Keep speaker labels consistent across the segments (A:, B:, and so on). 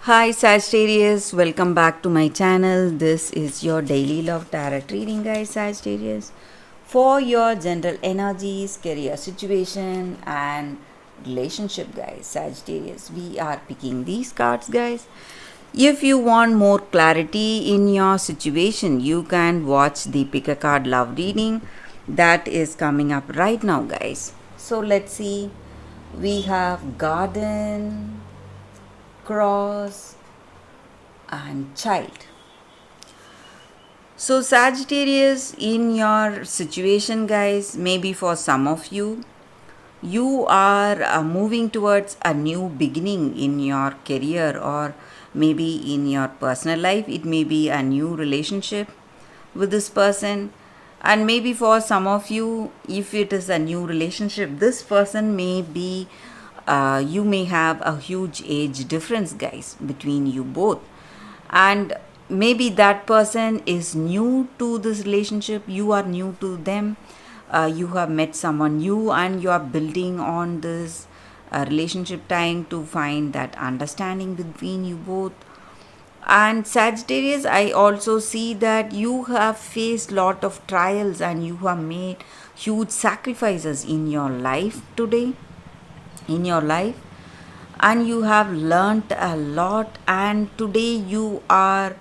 A: Hi Sagittarius, welcome back to my channel. This is your daily love tarot reading, guys. Sagittarius, for your general energies, career situation, and relationship, guys. Sagittarius, we are picking these cards, guys. If you want more clarity in your situation, you can watch the pick a card love reading that is coming up right now, guys. So let's see. We have garden, cross, and child. So, Sagittarius, in your situation, guys, maybe for some of you, you are moving towards a new beginning in your career or maybe in your personal life. It may be a new relationship with this person. And maybe for some of you, if it is a new relationship, this person may be, you may have a huge age difference, guys, between you both. And maybe that person is new to this relationship, you are new to them. You have met someone new and you are building on this relationship, trying to find that understanding between you both. And Sagittarius, I also see that you have faced lot of trials and you have made huge sacrifices in your life today, in your life, and you have learnt a lot, and today you are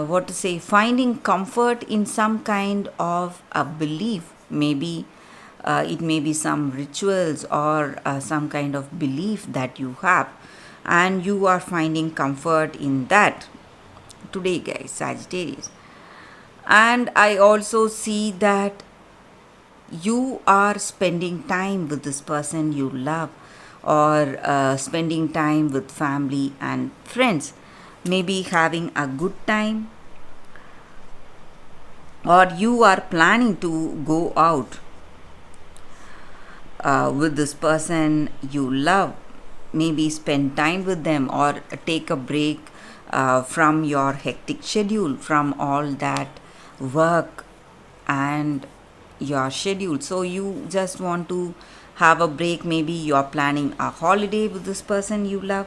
A: what to say, finding comfort in some kind of a belief. Maybe it may be some rituals or some kind of belief that you have, and you are finding comfort in that today, guys, Sagittarius. And I also see that you are spending time with this person you love, or spending time with family and friends, maybe having a good time, or you are planning to go out with this person you love, maybe spend time with them or take a break from your hectic schedule, from all that work and your schedule. So you just want to have a break, maybe you are planning a holiday with this person you love.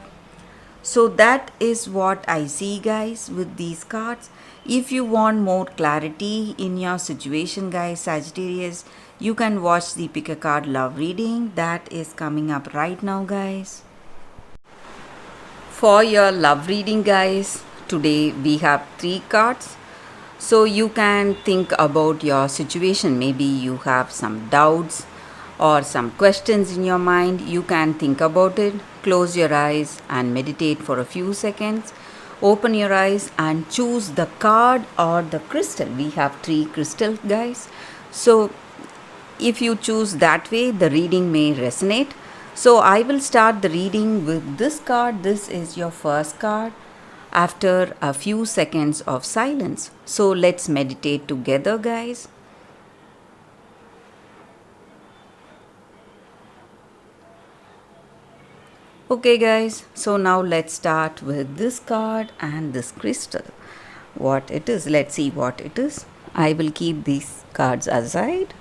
A: So that is what I see, guys, with these cards. If you want more clarity in your situation, guys, Sagittarius, you can watch the pick a card love reading that is coming up right now, guys. For your love reading, guys, today we have 3 cards. So you can think about your situation. Maybe you have some doubts or some questions in your mind. You can think about it. Close your eyes and meditate for a few seconds. Open your eyes and choose the card or the crystal. We have 3 crystals, guys. So if you choose that way, the reading may resonate. So I will start the reading with this card. This is your first card after a few seconds of silence. So let's meditate together, guys. Okay, guys, so now let's start with this card and this crystal. What it is, let's see what it is. I will keep these cards aside.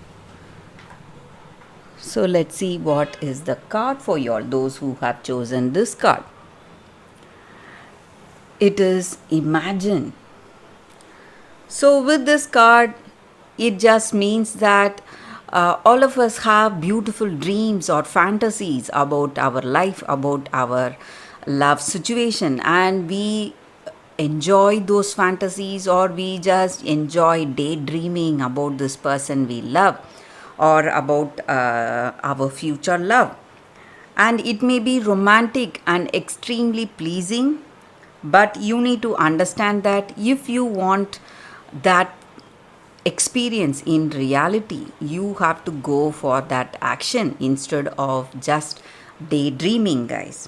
A: So let's see what is the card for you all, those who have chosen this card. It is Imagine. So with this card, it just means that all of us have beautiful dreams or fantasies about our life, about our love situation, and we enjoy those fantasies, or we just enjoy daydreaming about this person we love or about our future love. And it may be romantic and extremely pleasing, but you need to understand that if you want that experience in reality, you have to go for that action instead of just daydreaming, guys.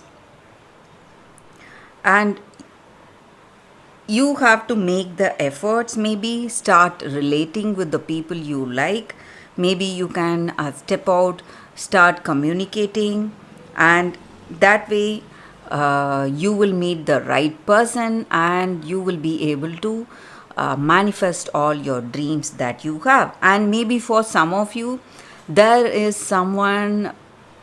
A: And you have to make the efforts, maybe start relating with the people you like. Maybe you can step out, start communicating, and that way you will meet the right person and you will be able to manifest all your dreams that you have. And maybe for some of you, there is someone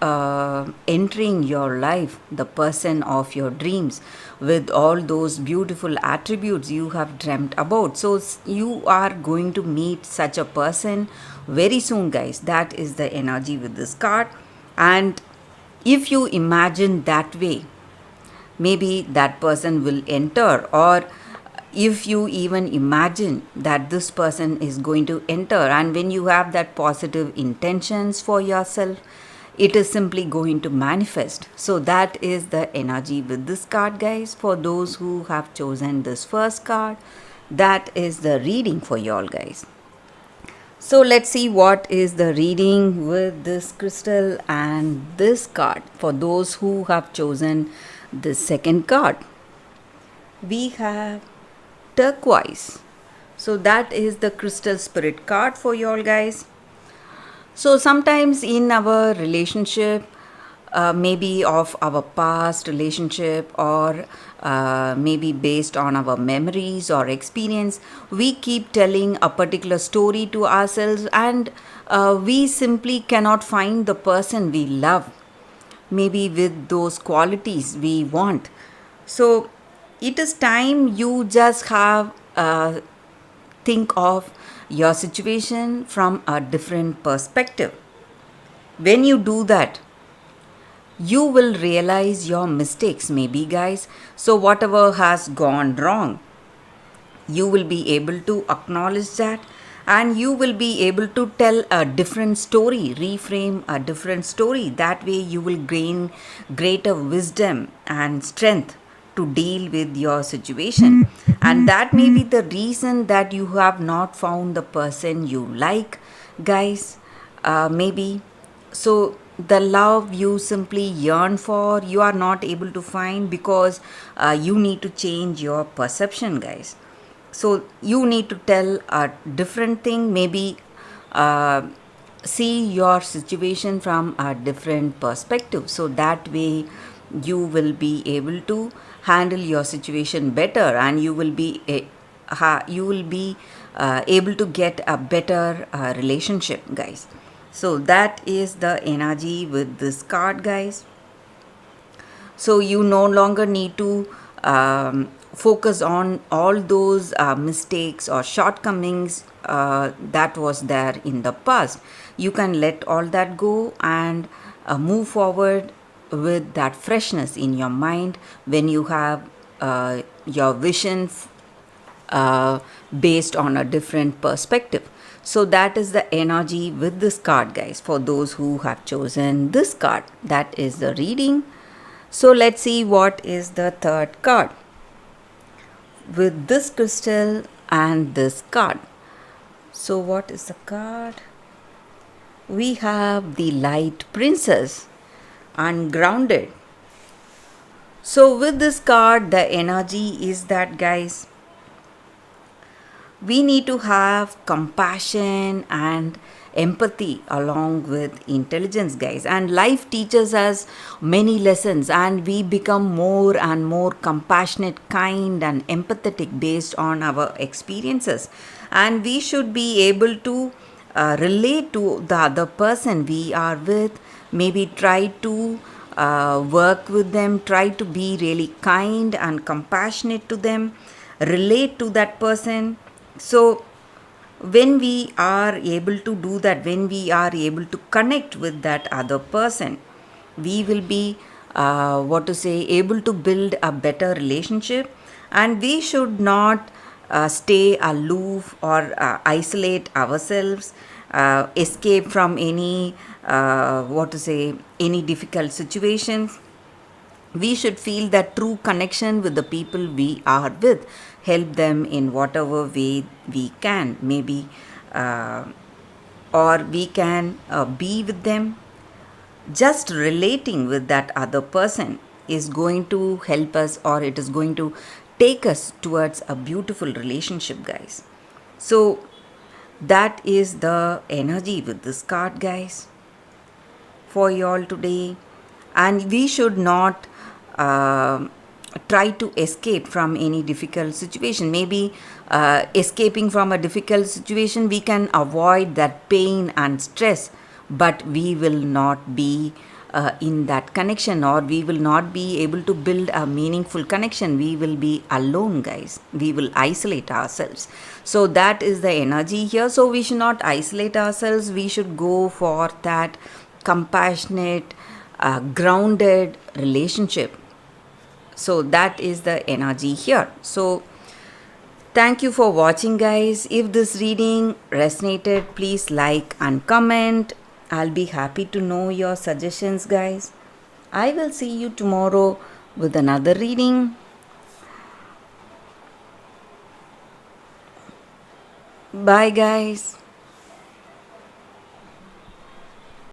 A: entering your life, the person of your dreams, with all those beautiful attributes you have dreamt about. So you are going to meet such a person very soon, guys. That is the energy with this card. And if you imagine that way, maybe that person will enter, or if you even imagine that this person is going to enter, and when you have that positive intentions for yourself, it is simply going to manifest. So that is the energy with this card, guys. For those who have chosen this first card, that is the reading for y'all, guys. So let's see what is the reading with this crystal and this card for those who have chosen the second card. We have turquoise. So that is the crystal spirit card for y'all, guys. So sometimes in our relationship, maybe of our past relationship, or maybe based on our memories or experience, we keep telling a particular story to ourselves, and we simply cannot find the person we love, maybe with those qualities we want. So it is time you just have think of your situation from a different perspective. When you do that, you will realize your mistakes, maybe, guys. So whatever has gone wrong, you will be able to acknowledge that, and you will be able to tell a different story, reframe a different story. That way you will gain greater wisdom and strength to deal with your situation. And that may be the reason that you have not found the person you like, guys. Maybe so the love you simply yearn for, you are not able to find, because you need to change your perception, guys. So you need to tell a different thing, maybe see your situation from a different perspective. So that way you will be able to handle your situation better, and you will be able to get a better relationship, guys. So that is the energy with this card, guys. So you no longer need to focus on all those mistakes or shortcomings that was there in the past. You can let all that go and move forward with that freshness in your mind when you have your vision based on a different perspective. So that is the energy with this card, guys, for those who have chosen this card. That is the reading. So let's see what is the third card with this crystal and this card. So what is the card? We have the Light Princess, ungrounded. So with this card, the energy is that, guys, we need to have compassion and empathy along with intelligence, guys. And life teaches us many lessons, and we become more and more compassionate, kind, and empathetic based on our experiences. And we should be able to relate to the other person we are with, maybe try to work with them, try to be really kind and compassionate to them, relate to that person. So when we are able to do that, when we are able to connect with that other person, we will be able to build a better relationship. And we should not stay aloof or isolate ourselves, escape from any any difficult situations. We should feel that true connection with the people we are with, help them in whatever way we can, maybe or we can be with them. Just relating with that other person is going to help us, or it is going to take us towards a beautiful relationship, guys. So that is the energy with this card, guys, for y'all today. And we should not try to escape from any difficult situation. Maybe escaping from a difficult situation, we can avoid that pain and stress, but we will not be in that connection, or we will not be able to build a meaningful connection. We will be alone, guys. We will isolate ourselves. So that is the energy here. So we should not isolate ourselves. We should go for that compassionate, grounded relationship. So that is the energy here. So thank you for watching, guys. If this reading resonated, please like and comment. I'll be happy to know your suggestions, guys. I will see you tomorrow with another reading. Bye, guys.